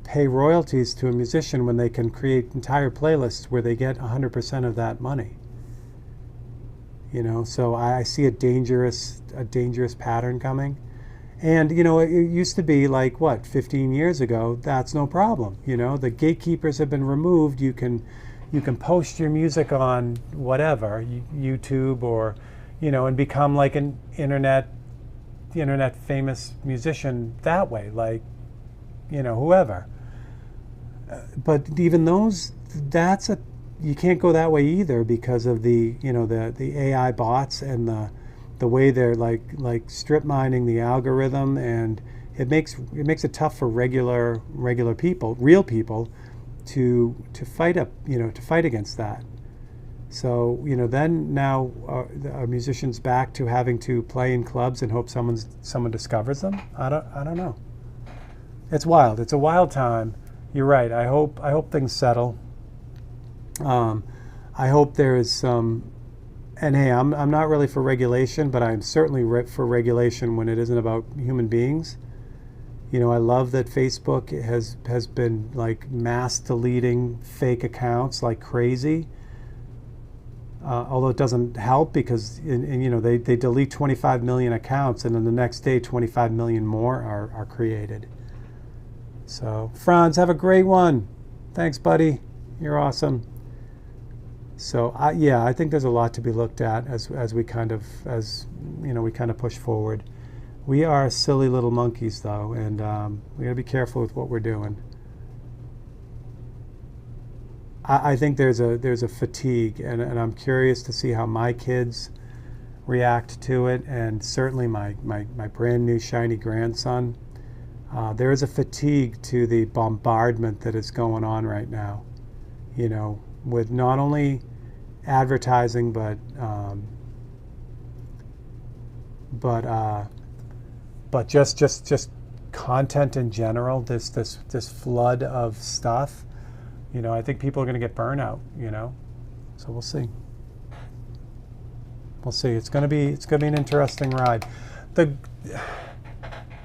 pay royalties to a musician when they can create entire playlists where they get 100% of that money? So I see a dangerous pattern coming. And, it used to be like, 15 years ago, that's no problem. The gatekeepers have been removed. You can post your music on whatever, YouTube, or, and become like an internet famous musician that way, like, whoever. But even those, you can't go that way either, because of the AI bots and the way they're like strip mining the algorithm, and it makes it tough for regular people, real people, to fight against that. So then now are musicians back to having to play in clubs and hope someone discovers them? I don't know. It's wild. It's a wild time. You're right. I hope things settle. I hope there is some. And hey, I'm not really for regulation, but I'm certainly for regulation when it isn't about human beings. I love that Facebook has been like mass deleting fake accounts like crazy. although it doesn't help because they delete 25 million accounts, and then the next day 25 million more are created. So Franz, have a great one. Thanks, buddy. You're awesome. So I think there's a lot to be looked at as we kind of push forward. We are silly little monkeys, though, and we got to be careful with what we're doing. I think there's a fatigue, and I'm curious to see how my kids react to it, and certainly my brand new shiny grandson. There is a fatigue to the bombardment that is going on right now, with not only advertising but just content in general. This flood of stuff. I think people are going to get burnout. So we'll see. We'll see. It's going to be an interesting ride.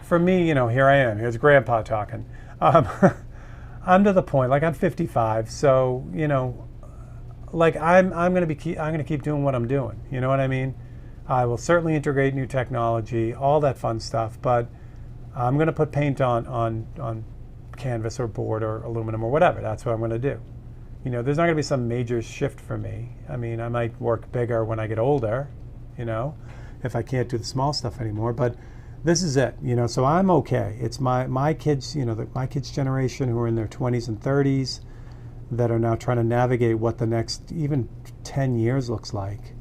For me, here I am. Here's Grandpa talking. I'm to the point. Like, I'm 55, so like I'm going to keep doing what I'm doing. You know what I mean? I will certainly integrate new technology, all that fun stuff, but I'm going to put paint on canvas or board or aluminum or whatever. That's what I'm going to do. There's not going to be some major shift for me. I mean, I might work bigger when I get older, if I can't do the small stuff anymore, but this is it, so I'm okay. It's my kids, my kids' generation who are in their 20s and 30s that are now trying to navigate what the next even 10 years looks like.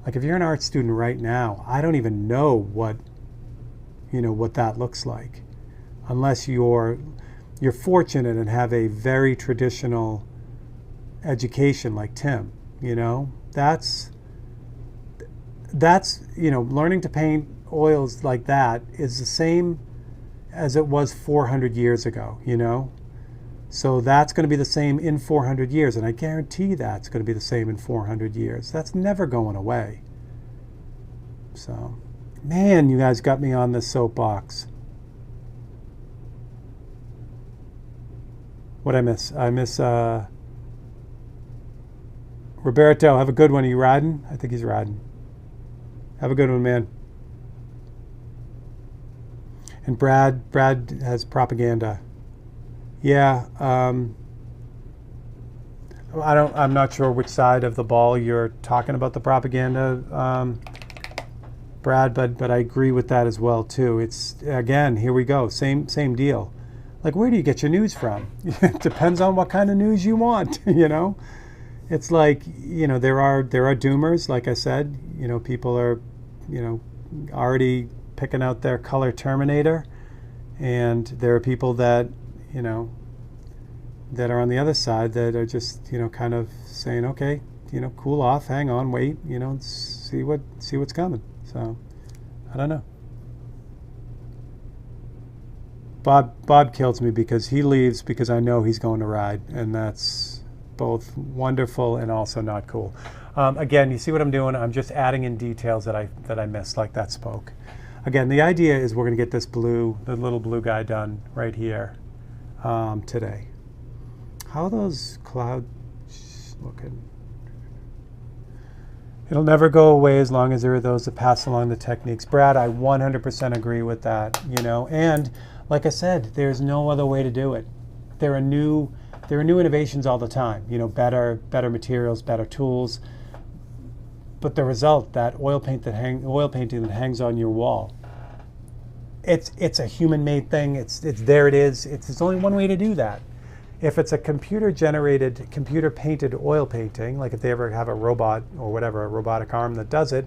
Like, if you're an art student right now, I don't even know what that looks like, unless you're fortunate and have a very traditional education like Tim. That's learning to paint oils like that is the same as it was 400 years ago. So that's going to be the same in 400 years, and I guarantee that's going to be the same in 400 years. That's never going away. So, man, you guys got me on this soapbox. What'd I miss? I miss Roberto. Have a good one. Are you riding? I think he's riding. Have a good one, man. And Brad has propaganda. Yeah, I'm not sure which side of the ball you're talking about the propaganda, Brad, but I agree with that as well too. It's, again, here we go, same deal. Like, where do you get your news from? It depends on what kind of news you want. It's like, there are doomers, like I said. People are already picking out their color Terminator, and there are people that that are on the other side that are just kind of saying, okay, cool off, hang on, wait, see what's coming. So I don't know. Bob kills me because he leaves because I know he's going to ride, and that's both wonderful and also not cool. Again, you see what I'm doing? I'm just adding in details that I missed, like that spoke. Again, the idea is we're going to get this the little blue guy done right here today. How are those clouds looking? It'll never go away as long as there are those that pass along the techniques. Brad, I 100% agree with that. And like I said, there's no other way to do it. There are new innovations all the time. Better materials, better tools. But the result, that oil painting that hangs on your wall, it's a human-made thing. It's there. It is. There's only one way to do that. If it's a computer-generated, computer-painted oil painting, like if they ever have a robot or whatever, a robotic arm that does it,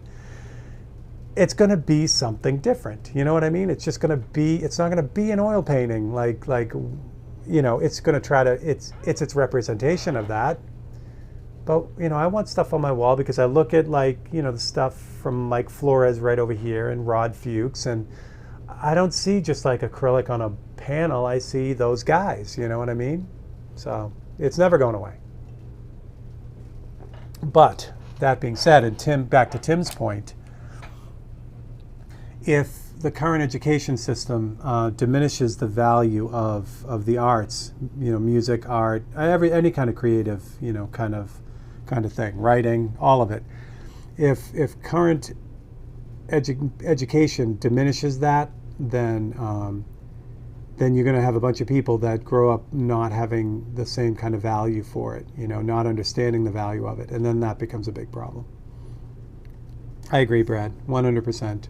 it's going to be something different. You know what I mean? It's just going to be. It's not going to be an oil painting. It's going to try to. It's its representation of that. But I want stuff on my wall because I look at the stuff from Mike Flores right over here and Rod Fuchs, and I don't see just like acrylic on a panel. I see those guys. You know what I mean? So it's never going away. But that being said, and back to Tim's point, if the current education system diminishes the value of the arts, music, art, any kind of creative, kind kind of thing, writing, all of it. If current education diminishes that, then you're going to have a bunch of people that grow up not having the same kind of value for it, not understanding the value of it, and then that becomes a big problem. I agree, Brad, 100%.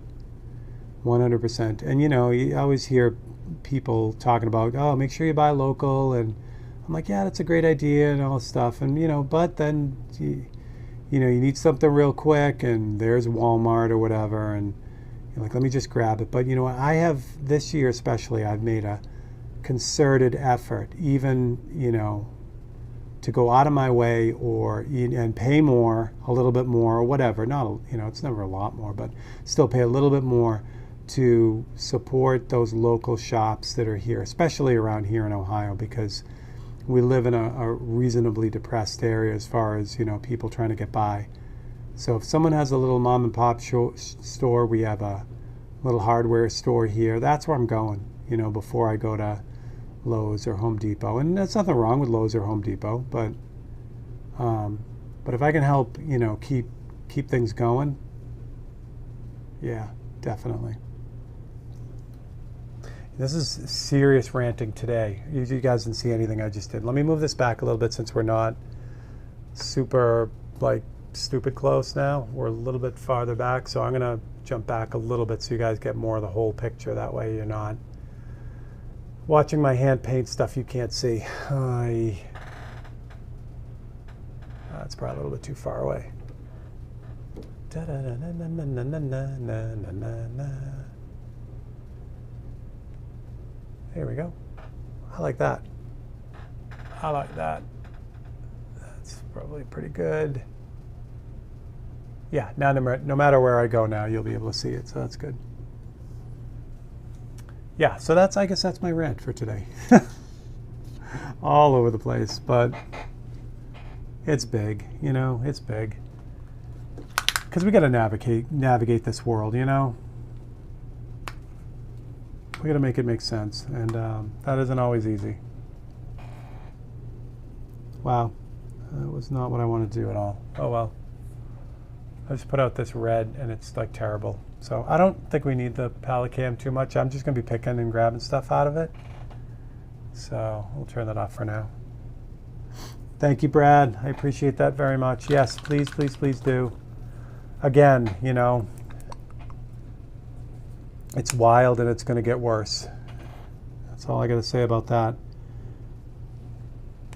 100%. And you always hear people talking about, oh, make sure you buy local, and I'm like, yeah, that's a great idea and all this stuff, and but then you need something real quick, and there's Walmart or whatever, and you're like, let me just grab it. But I have, this year especially, I've made a concerted effort, even to go out of my way and pay more, a little bit more, or whatever. Not it's never a lot more, but still pay a little bit more to support those local shops that are here, especially around here in Ohio, because we live in a reasonably depressed area as far as people trying to get by. So if someone has a little mom and pop store, we have a little hardware store here. That's where I'm going, before I go to Lowe's or Home Depot. And there's nothing wrong with Lowe's or Home Depot, but if I can help, keep things going, yeah, definitely. This is serious ranting today. You guys didn't see anything I just did. Let me move this back a little bit since we're not super, stupid close now. We're a little bit farther back, so I'm going to jump back a little bit so you guys get more of the whole picture. That way you're not watching my hand paint stuff you can't see. That's probably a little bit too far away. Here we go. I like that. I like that. That's probably pretty good. Yeah, now no matter where I go now, you'll be able to see it, so that's good. Yeah, so I guess that's my rant for today. All over the place, but it's big, it's big. Because we got to navigate this world, We got to make it make sense, and that isn't always easy. Wow, that was not what I wanted to do at all. Oh well. I just put out this red, and it's terrible. So I don't think we need the palette cam too much. I'm just going to be picking and grabbing stuff out of it. So we'll turn that off for now. Thank you, Brad. I appreciate that very much. Yes, please, please, please do. Again, it's wild, and it's going to get worse. That's all I got to say about that.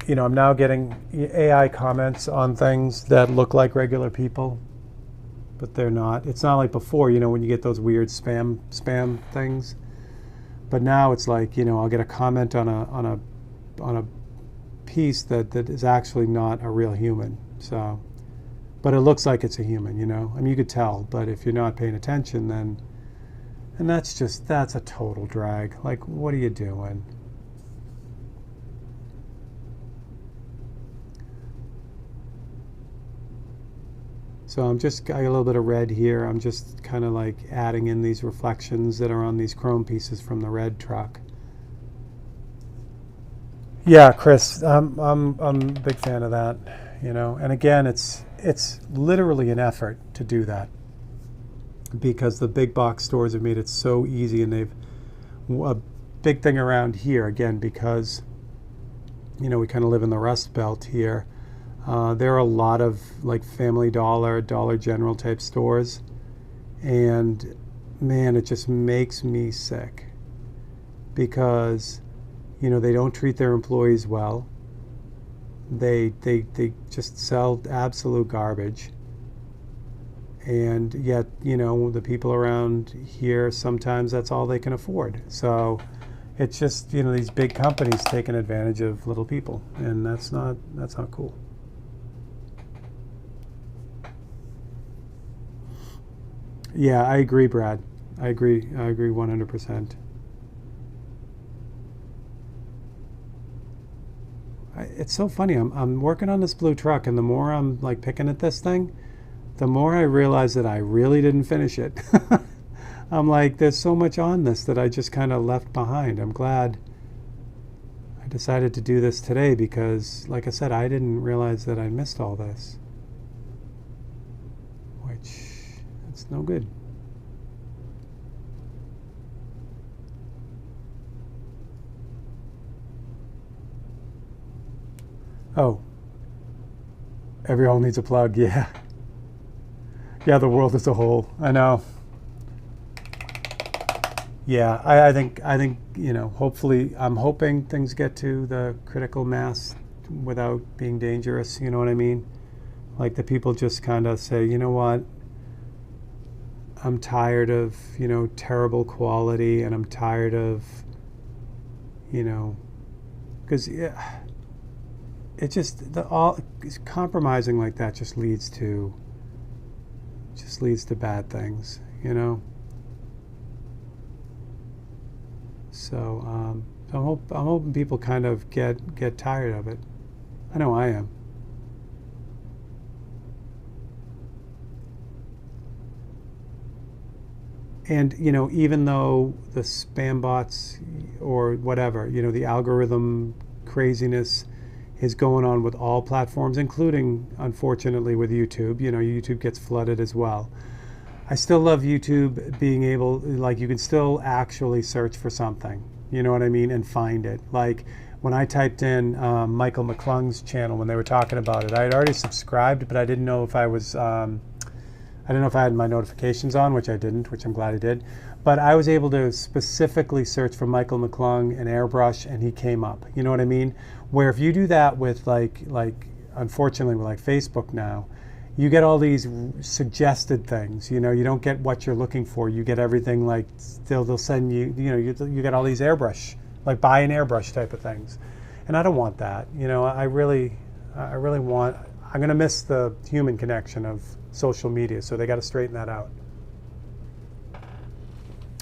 I'm now getting AI comments on things that look like regular people, but they're not. It's not like before, when you get those weird spam things. But now it's like, I'll get a comment on a piece that is actually not a real human. So, but it looks like it's a human, I mean, you could tell, but if you're not paying attention, then, and that's a total drag. Like, what are you doing? So I'm just got a little bit of red here. I'm just kind of adding in these reflections that are on these chrome pieces from the red truck. Yeah, Chris, I'm a big fan of that, And again, it's literally an effort to do that, because the big box stores have made it so easy, and a big thing around here, again, because we kind of live in the Rust Belt here. There are a lot of Family Dollar, Dollar General type stores, and man, it just makes me sick, because they don't treat their employees well. They just sell absolute garbage, and yet the people around here, sometimes that's all they can afford. So it's just these big companies taking advantage of little people, and that's not cool. Yeah, I agree, Brad. I agree 100%. It's so funny. I'm working on this blue truck, and the more I'm picking at this thing, the more I realize that I really didn't finish it. I'm there's so much on this that I just kind of left behind. I'm glad I decided to do this today, because like I said, I didn't realize that I missed all this. no good. Oh, every hole needs a plug. Yeah. Yeah, the world as a whole. I know. Yeah, I think hopefully, I'm hoping things get to the critical mass without being dangerous. You know what I mean? Like the people just kind of say, you know what? I'm tired of terrible quality, and I'm tired of because it just all compromising like that just leads to bad things. So I'm hoping people kind of get tired of it. I know I am. And even though the spam bots or whatever, the algorithm craziness is going on with all platforms, including, unfortunately, with YouTube. YouTube gets flooded as well. I still love YouTube being able, like, you can still actually search for something, you know what I mean, and find it. Like when I typed in Michael McClung's channel when they were talking about it, I had already subscribed, but I didn't know if I was, I didn't know if I had my notifications on, which I didn't, which I'm glad I did. But I was able to specifically search for Michael McClung and airbrush, and he came up. You know what I mean? Where if you do that with like unfortunately with like Facebook now, you get all these suggested things. You don't get what you're looking for. You get everything like they'll send you. You get all these airbrush, like buy an airbrush type of things, and I don't want that. I really want. I'm gonna miss the human connection of social media, so they got to straighten that out.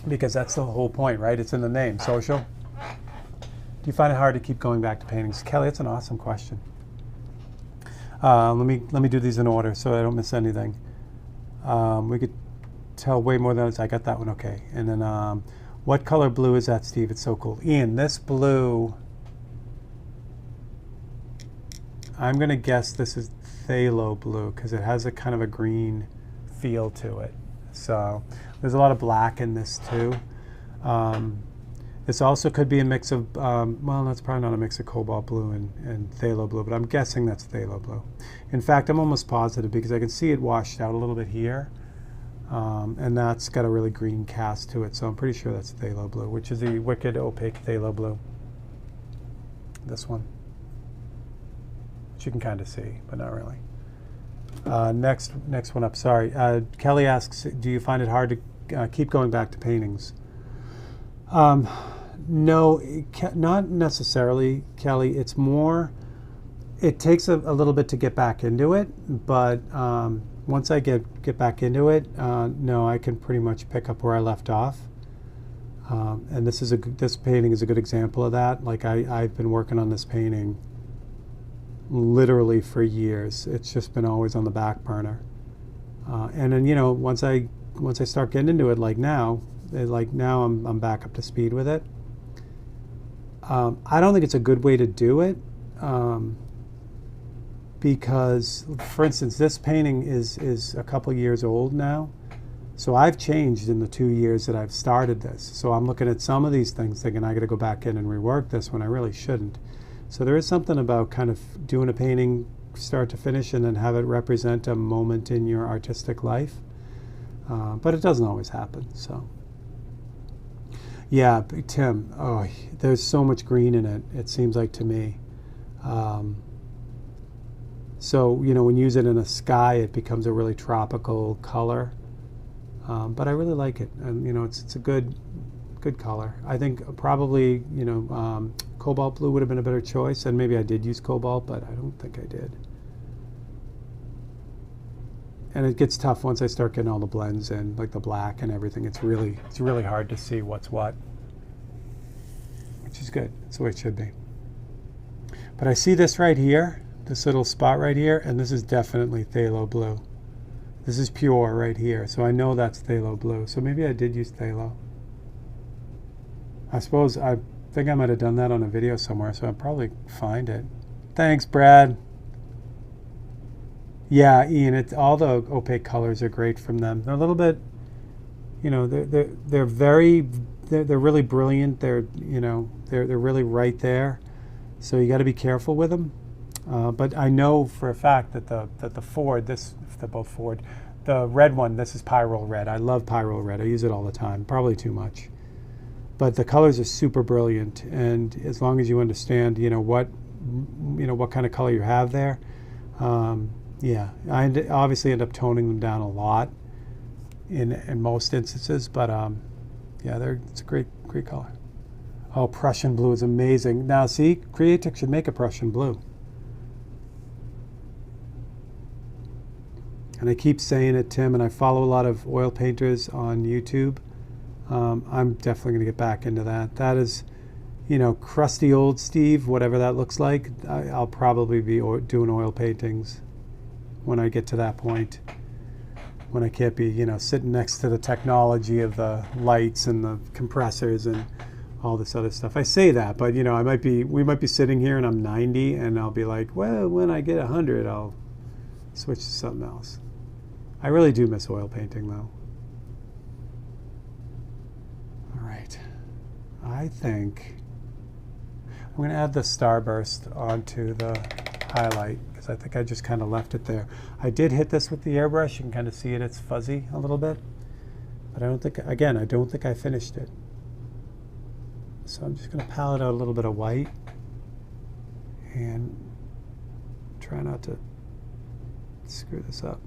Because that's the whole point, right? It's in the name, social. Do you find it hard to keep going back to paintings? Kelly, that's an awesome question. Let me do these in order so I don't miss anything. We could tell way more than this. I got that one okay. And then, what color blue is that, Steve? It's so cool. Ian, this blue, I'm going to guess this is phthalo blue because it has a kind of a green feel to it. So there's a lot of black in this too. This also could be a mix of, well, that's probably not a mix of cobalt blue and phthalo blue, but I'm guessing that's phthalo blue. In fact, I'm almost positive because I can see it washed out a little bit here. And that's got a really green cast to it, so I'm pretty sure that's phthalo blue, which is the wicked opaque phthalo blue. This one. Which you can kind of see, but not really. Next one up, sorry. Kelly asks, do you find it hard to keep going back to paintings? No, not necessarily, Kelly. It's more, it takes a little bit to get back into it, but once I get back into it, no, I can pretty much pick up where I left off. And this painting is a good example of that. Like I've been working on this painting literally for years. It's just been always on the back burner. And then once I start getting into it, like now I'm back up to speed with it. I don't think it's a good way to do it. Because, for instance, this painting is a couple years old now. So I've changed in the 2 years that I've started this. So I'm looking at some of these things thinking I got to go back in and rework this when I really shouldn't. So there is something about kind of doing a painting start to finish and then have it represent a moment in your artistic life. But it doesn't always happen, so. Yeah, Tim, oh, there's so much green in it, it seems like to me. So, when you use it in a sky, it becomes a really tropical color. But I really like it. And, it's a good color. I think probably, cobalt blue would have been a better choice. And maybe I did use cobalt, but I don't think I did. And it gets tough once I start getting all the blends in, like the black and everything. It's really hard to see what's what. Which is good. That's the way it should be. But I see this right here. This little spot right here, and this is definitely phthalo blue. This is pure right here, so I know that's phthalo blue. So maybe I did use phthalo. I think I might have done that on a video somewhere, so I'll probably find it. Thanks, Brad. Yeah, Ian, all the opaque colors are great from them. They're a little bit, they're very, they're really brilliant. They're really right there. So you got to be careful with them. But I know for a fact that the Ford, they're both Ford, the red one, this is Pyrrole Red. I love Pyrrole Red. I use it all the time, probably too much. But the colors are super brilliant, and as long as you understand, what kind of color you have there, yeah, I obviously end up toning them down a lot in most instances, but yeah, it's a great color. Oh, Prussian blue is amazing. Now, see, Creatix should make a Prussian blue. And I keep saying it, Tim, and I follow a lot of oil painters on YouTube. I'm definitely going to get back into that. That is, crusty old Steve, whatever that looks like. I'll probably be doing oil paintings when I get to that point. When I can't be, sitting next to the technology of the lights and the compressors and all this other stuff. I say that, but we might be sitting here and I'm 90 and I'll be like, well, when I get 100, I'll switch to something else. I really do miss oil painting though. All right. I think I'm going to add the starburst onto the highlight because I think I just kind of left it there. I did hit this with the airbrush. You can kind of see it's fuzzy a little bit. But I don't think I finished it. So I'm just going to palette out a little bit of white and try not to screw this up.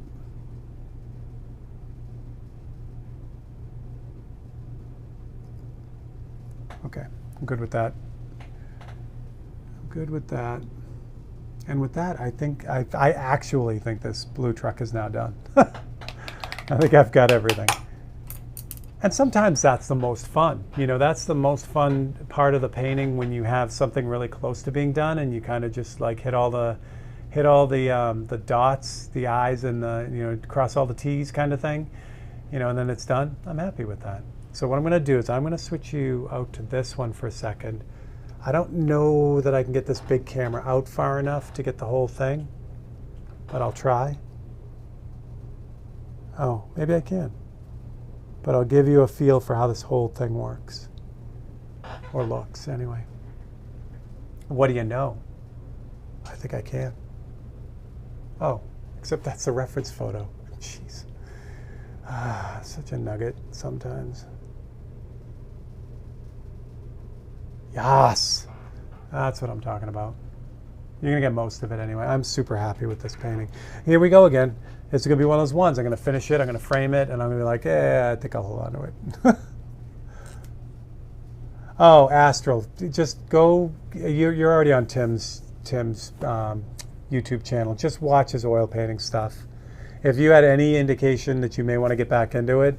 Okay, I'm good with that. I'm good with that. And with that, I think I actually think this blue truck is now done. I think I've got everything. And sometimes that's the most fun. That's the most fun part of the painting, when you have something really close to being done and you kind of just like hit all the dots, the I's, and cross all the T's kind of thing, and then it's done. I'm happy with that. So what I'm going to do is I'm going to switch you out to this one for a second. I don't know that I can get this big camera out far enough to get the whole thing, but I'll try. Oh, maybe I can. But I'll give you a feel for how this whole thing works. Or looks, anyway. What do you know? I think I can. Oh, except that's the reference photo. Jeez. Such a nugget sometimes. Yes! That's what I'm talking about. You're going to get most of it anyway. I'm super happy with this painting. Here we go again. It's going to be one of those ones. I'm going to finish it, I'm going to frame it, and I'm going to be like, I think I'll hold on to it. Oh, Astral. Just go. You're already on Tim's YouTube channel. Just watch his oil painting stuff. If you had any indication that you may want to get back into it,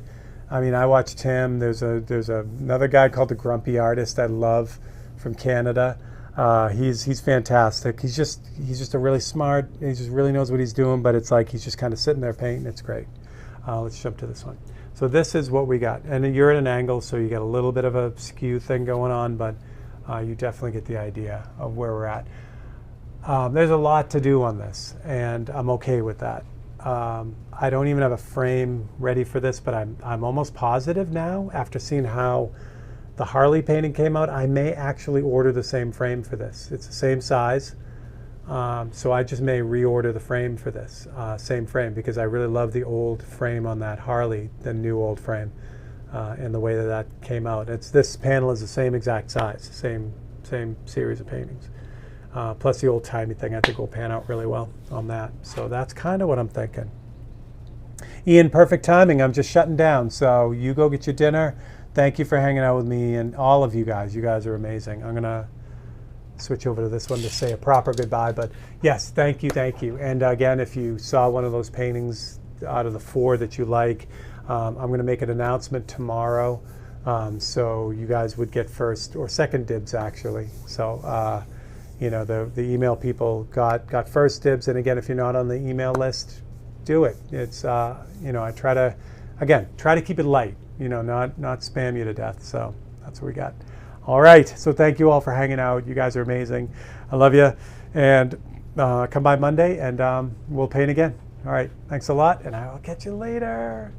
I mean, I watched Tim. There's another guy called the Grumpy Artist I love from Canada. He's fantastic. He's just a really smart. He just really knows what he's doing. But it's like he's just kind of sitting there painting. It's great. Let's jump to this one. So this is what we got, and you're at an angle, so you get a little bit of a skew thing going on, but you definitely get the idea of where we're at. There's a lot to do on this, and I'm okay with that. I don't even have a frame ready for this, but I'm almost positive now, after seeing how the Harley painting came out, I may actually order the same frame for this. It's the same size, so I just may reorder the frame for this, same frame, because I really love the old frame on that Harley, the new old frame, and the way that came out. This panel is the same exact size, same series of paintings. Plus the old timey thing I think will pan out really well on that. So that's kind of what I'm thinking. Ian, perfect timing. I'm just shutting down. So you go get your dinner. Thank you for hanging out with me and all of you guys. You guys are amazing. I'm going to switch over to this one to say a proper goodbye. But yes, thank you, thank you. And again, if you saw one of those paintings out of the 4 that you like, I'm going to make an announcement tomorrow. So you guys would get first or second dibs, actually. So the email people got first dibs, and again, if you're not on the email list, do it. It's I try to keep it light, not spam you to death. So that's what we got. All right, so thank you all for hanging out. You guys are amazing. I love you, and come by Monday and we'll paint again. All right, thanks a lot, and I will catch you later.